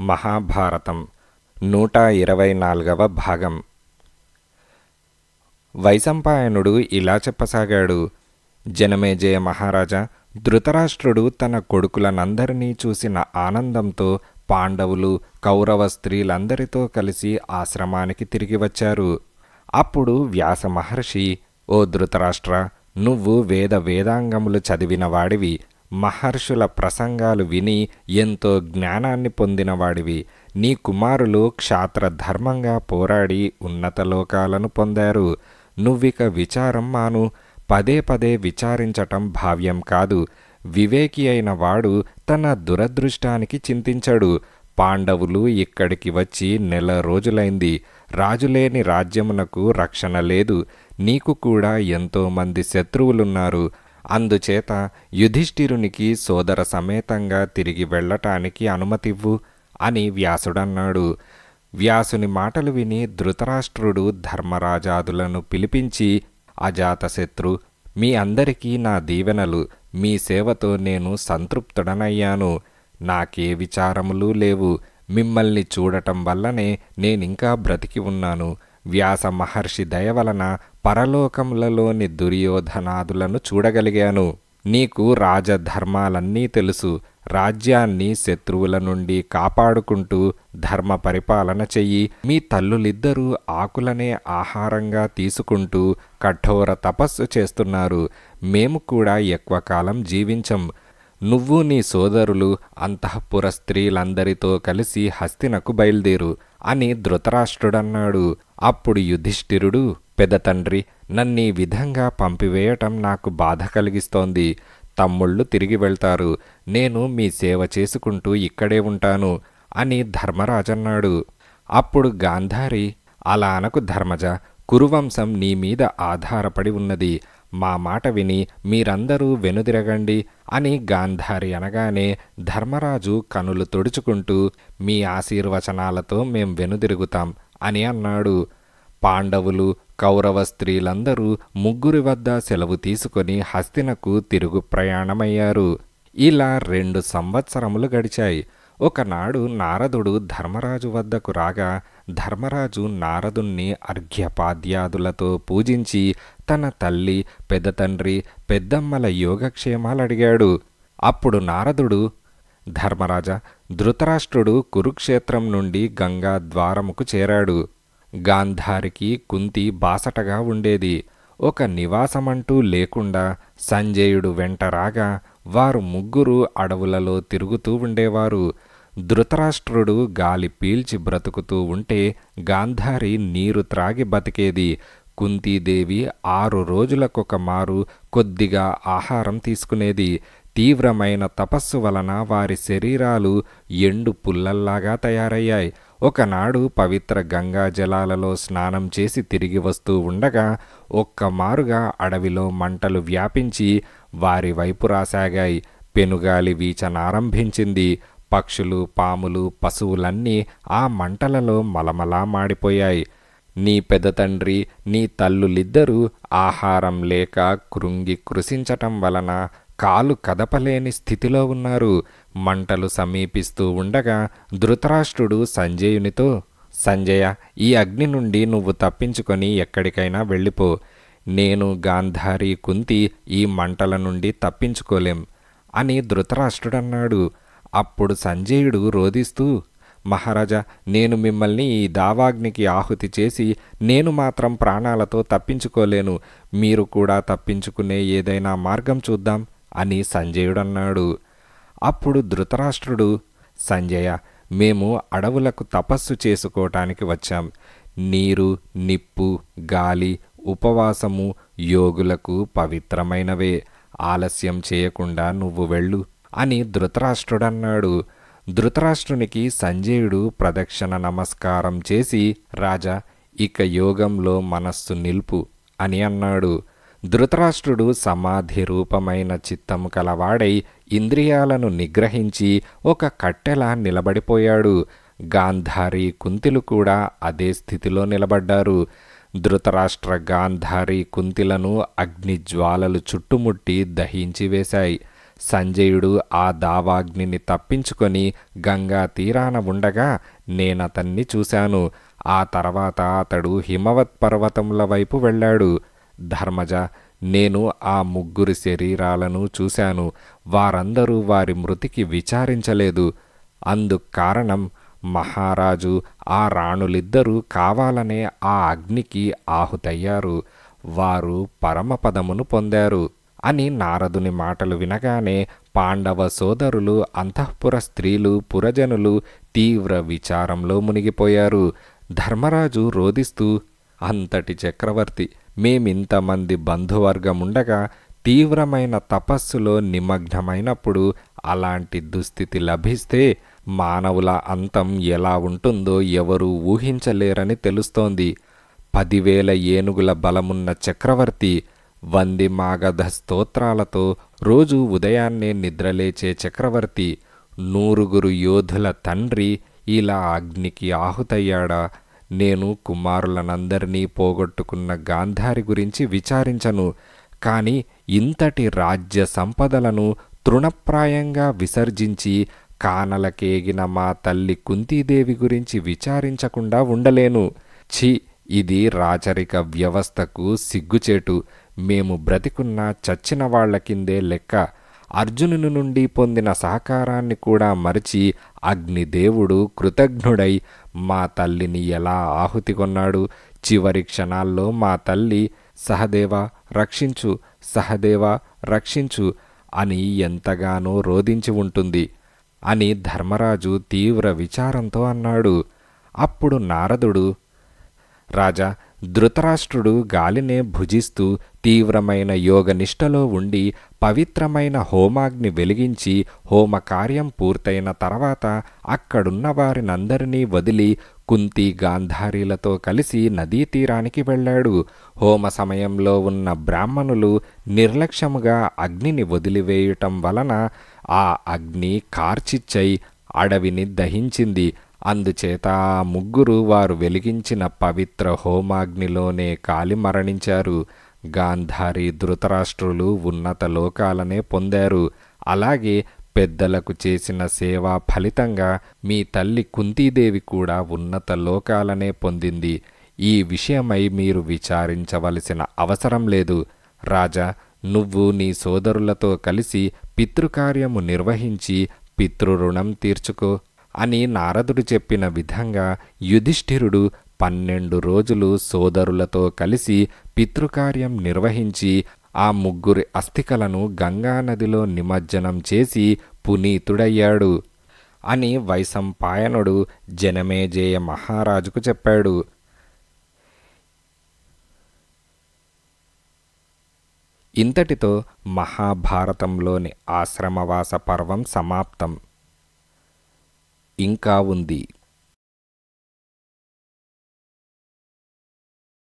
మహాభారతం 124వ భాగం. వైశంపాయనుడు ఇలా చెప్పసాగాడు. జనమేజయ మహారాజా, ధృతరాష్ట్రుడు తన కొడుకులనందరినీ చూసిన ఆనందంతో పాండవులు కౌరవ స్త్రీలందరితో కలిసి ఆశ్రమానికి తిరిగి వచ్చారు. అప్పుడు వ్యాస మహర్షి, ఓ ధృతరాష్ట్ర, నువ్వు వేదాంగములు చదివిన వాడివి, మహర్షుల ప్రసంగాలు విని ఎంతో జ్ఞానాన్ని పొందినవాడివి. నీ కుమారులు క్షాత్రధర్మంగా పోరాడి ఉన్నత లోకాలను పొందారు. నువ్విక విచారం మాను. పదే పదే విచారించటం భావ్యం కాదు. వివేకి అయిన వాడు తన దురదృష్టానికి చింతించడు. పాండవులు ఇక్కడికి వచ్చి నెల రోజులైంది. రాజులేని రాజ్యమునకు రక్షణ లేదు. నీకు కూడా ఎంతోమంది శత్రువులున్నారు. అందుచేత యుధిష్ఠిరునికి సోదర సమేతంగా తిరిగి వెళ్ళటానికి అనుమతివ్వు అని వ్యాసుడన్నాడు. వ్యాసుని మాటలు విని ధృతరాష్ట్రుడు ధర్మరాజాదులను పిలిపించి, అజాతశత్రు, మీ అందరికీ నా దీవెనలు. మీ సేవతో నేను సంతృప్తుడనయ్యాను. నాకే విచారములు లేవు. మిమ్మల్ని చూడటం వల్లనే నేనింకా బ్రతికి ఉన్నాను. వ్యాస మహర్షి దయవలన పరలోకములలోని దుర్యోధనాదులను చూడగలిగాను. నీకు రాజధర్మాలన్నీ తెలుసు. రాజ్యాన్ని శత్రువుల నుండి కాపాడుకుంటూ ధర్మ పరిపాలన చెయ్యి. మీ తల్లులిద్దరూ ఆకులనే ఆహారంగా తీసుకుంటూ కఠోర తపస్సు చేస్తున్నారు. మేము కూడా ఎక్కువ కాలం జీవించం. నువ్వు నీ సోదరులు అంతఃపుర స్త్రీలందరితో కలిసి హస్తినకు బయలుదేరు అని ధృతరాష్ట్రుడన్నాడు. అప్పుడు యుధిష్ఠిరుడు, పెదతండ్రి, నన్నీ విధంగా పంపివేయటం నాకు బాధ కలిగిస్తోంది. తమ్ముళ్ళు తిరిగి వెళ్తారు. నేను మీ సేవ చేసుకుంటూ ఇక్కడే ఉంటాను అని ధర్మరాజన్నాడు. అప్పుడు గాంధారి, అలా అనకు ధర్మజ, కురువంశం నీ మీద ఆధారపడి ఉన్నది. మా మాట విని మీరందరూ వెనుదిరగండి అని గాంధారి అనగానే ధర్మరాజు కనులు తుడుచుకుంటూ, మీ ఆశీర్వచనాలతో మేం వెనుదిరుగుతాం అని అన్నాడు. పాండవులు కౌరవ స్త్రీలందరూ ముగ్గురి వద్ద సెలవు తీసుకొని హస్తినకు తిరుగు ప్రయాణమయ్యారు. ఇలా 2 సంవత్సరములు గడిచాయి. ఒకనాడు నారదుడు ధర్మరాజు వద్దకు రాగా ధర్మరాజు నారదుణ్ణి అర్ఘ్యపాద్యాదులతో పూజించి తన తల్లి, పెద్దతండ్రి, పెద్దమ్మల యోగక్షేమాలడిగాడు. అప్పుడు నారదుడు, ధర్మరాజా, ధృతరాష్ట్రుడు కురుక్షేత్రం నుండి గంగా ద్వారముకు చేరాడు. గాంధారికి కుంతి బాసటగా ఉండేది. ఒక నివాసమంటూ లేకుండా సంజయుడు వెంట రాగా వారు ముగ్గురు అడవులలో తిరుగుతూ ఉండేవారు. ధృతరాష్ట్రుడు గాలి పీల్చి బ్రతుకుతూ ఉంటే గాంధారి నీరు త్రాగి బతికేది. కుంతీదేవి 6 రోజులకొక మారు కొద్దిగా ఆహారం తీసుకునేది. తీవ్రమైన తపస్సు వలన వారి శరీరాలు ఎండు పుల్లల్లాగా తయారయ్యాయి. ఒకనాడు పవిత్ర గంగా జలాలలో స్నానం చేసి తిరిగి వస్తూ ఉండగా ఒక్కమారుగా అడవిలో మంటలు వ్యాపించి వారి వైపు రాసాగాయి. పెనుగాలి వీచనారంభించింది. పక్షులు, పాములు, పశువులన్నీ ఆ మంటలలో మలమలా మాడిపోయాయి. నీ పెదతండ్రి, నీ తల్లులిద్దరూ ఆహారం లేక కృంగి కృశించటం వలన కాలు కదపలేని స్థితిలో ఉన్నారు. మంటలు సమీపిస్తూ ఉండగా ధృతరాష్ట్రుడు సంజయునితో, సంజయ, ఈ అగ్ని నుండి నువ్వు తప్పించుకొని ఎక్కడికైనా వెళ్ళిపో. నేను, గాంధారి, కుంతి ఈ మంటల నుండి తప్పించుకోలేం అని ధృతరాష్ట్రుడన్నాడు. అప్పుడు సంజయుడు రోదిస్తూ, మహారాజా, నేను మిమ్మల్ని ఈ దావాగ్నికి ఆహుతి చేసి నేను మాత్రం ప్రాణాలతో తప్పించుకోలేను. మీరు కూడా తప్పించుకునే ఏదైనా మార్గం చూద్దాం అని సంజయుడన్నాడు. అప్పుడు ధృతరాష్ట్రుడు, సంజయ, మేము అడవులకు తపస్సు చేసుకోవటానికి వచ్చాం. నీరు, నిప్పు, గాలి, ఉపవాసము యోగులకు పవిత్రమైనవే. ఆలస్యం చేయకుండా నువ్వు వెళ్ళు అని ధృతరాష్ట్రుడన్నాడు. ధృతరాష్ట్రునికి సంజయుడు ప్రదక్షిణ నమస్కారం చేసి, రాజా, ఇక యోగంలో మనస్సు నిల్పు అని అన్నాడు. ధృతరాష్ట్రుడు సమాధి రూపమైన చిత్తము కలవాడై ఇంద్రియాలను నిగ్రహించి ఒక కట్టెలా నిలబడిపోయాడు. గాంధారి, కుంతిలు కూడా అదే స్థితిలో నిలబడ్డారు. ధృతరాష్ట్ర గాంధారి కుంతిలను అగ్నిజ్వాలలు చుట్టుముట్టి దహించి వేశాయి. సంజయుడు ఆ దావాగ్నిని తప్పించుకొని గంగా తీరాన ఉండగా నేనతన్ని చూశాను. ఆ తర్వాత అతడు హిమవత్ పర్వతముల వైపు వెళ్ళాడు. ధర్మజ, నేను ఆ ముగ్గురి శరీరాలను చూశాను. వారందరూ వారి మృతికి విచారించలేదు. అందుకు కారణం మహారాజు ఆ రాణులిద్దరూ కావాలనే ఆ అగ్నికి ఆహుతయ్యారు. వారు పరమపదమును పొందారు అని నారదుని మాటలు వినగానే పాండవ సోదరులు, అంతఃపుర స్త్రీలు, పురజనులు తీవ్ర విచారంలో మునిగిపోయారు. ధర్మరాజు రోదిస్తూ, అంతటి చక్రవర్తి, మేమింతమంది బంధువర్గముండగా తీవ్రమైన తపస్సులో నిమగ్నమైనప్పుడు అలాంటి దుస్థితి లభిస్తే మానవుల అంతం ఎలా ఉంటుందో ఎవరూ ఊహించలేరని తెలుస్తోంది. 10,000 ఏనుగుల బలమున్న చక్రవర్తి, వంది మాగధ స్తోత్రాలతో రోజు ఉదయాన్నే నిద్రలేచే చక్రవర్తి, 100 యోధుల తండ్రి ఇలా అగ్నికి ఆహుతయ్యాడా? నేను కుమారులనందరినీ పోగొట్టుకున్న గాంధారి గురించి విచారించను, కాని ఇంతటి రాజ్య సంపదలను తృణప్రాయంగా విసర్జించి కానలకేగిన మా తల్లి కుంతీదేవి గురించి విచారించకుండా ఉండలేను. ఛీ, ఇది రాచరిక వ్యవస్థకు సిగ్గుచేటు. మేము బ్రతికున్నా చచ్చిన వాళ్ల కిందే లెక్క. అర్జునుని నుండి పొందిన సహకారాన్ని కూడా మరిచి అగ్నిదేవుడు కృతజ్ఞుడై మా తల్లిని ఎలా ఆహుతి కొన్నాడు. చివరి క్షణాల్లో మా తల్లి సహదేవా రక్షించు, సహదేవా రక్షించు అని ఎంతగానో రోదించి ఉంటుంది అని ధర్మరాజు తీవ్ర విచారంతో అన్నాడు. అప్పుడు నారదుడు, రాజా, ధృతరాష్ట్రుడు గాలినే భుజిస్తూ తీవ్రమైన యోగనిష్టలో ఉండి పవిత్రమైన హోమాగ్ని వెలిగించి హోమకార్యం పూర్తయిన తర్వాత అక్కడున్న వారినందరినీ వదిలి కుంతి గాంధారీలతో కలిసి నదీ తీరానికి వెళ్ళాడు. హోమ సమయంలో ఉన్న బ్రాహ్మణులు నిర్లక్ష్యముగా అగ్నిని వదిలివేయటం వలన ఆ అగ్ని కార్చిచ్చై అడవిని దహించింది. అందుచేత ఆ ముగ్గురు వారు వెలిగించిన పవిత్ర హోమాగ్నిలోనే కాలి మరణించారు. గాంధారి, ధృతరాష్ట్రులు ఉన్నత లోకాలనే పొందారు. అలాగే పెద్దలకు చేసిన సేవా ఫలితంగా మీ తల్లి కుంతీదేవి కూడా ఉన్నత లోకాలనే పొందింది. ఈ విషయమై మీరు విచారించవలసిన అవసరం లేదు. రాజా, నువ్వు నీ సోదరులతో కలిసి పితృకార్యము నిర్వహించి పితృరుణం తీర్చుకో అని నారదుడు చెప్పిన విధంగా యుధిష్ఠిరుడు 12 రోజులు సోదరులతో కలిసి పితృకార్యం నిర్వహించి ఆ ముగ్గురి అస్థికలను గంగానదిలో నిమజ్జనం చేసి పునీతుడయ్యాడు అని వైశంపాయనుడు జనమేజయ మహారాజుకు చెప్పాడు. ఇంతటితో మహాభారతంలోని ఆశ్రమవాస పర్వం సమాప్తం. ఇంకా ఉంది.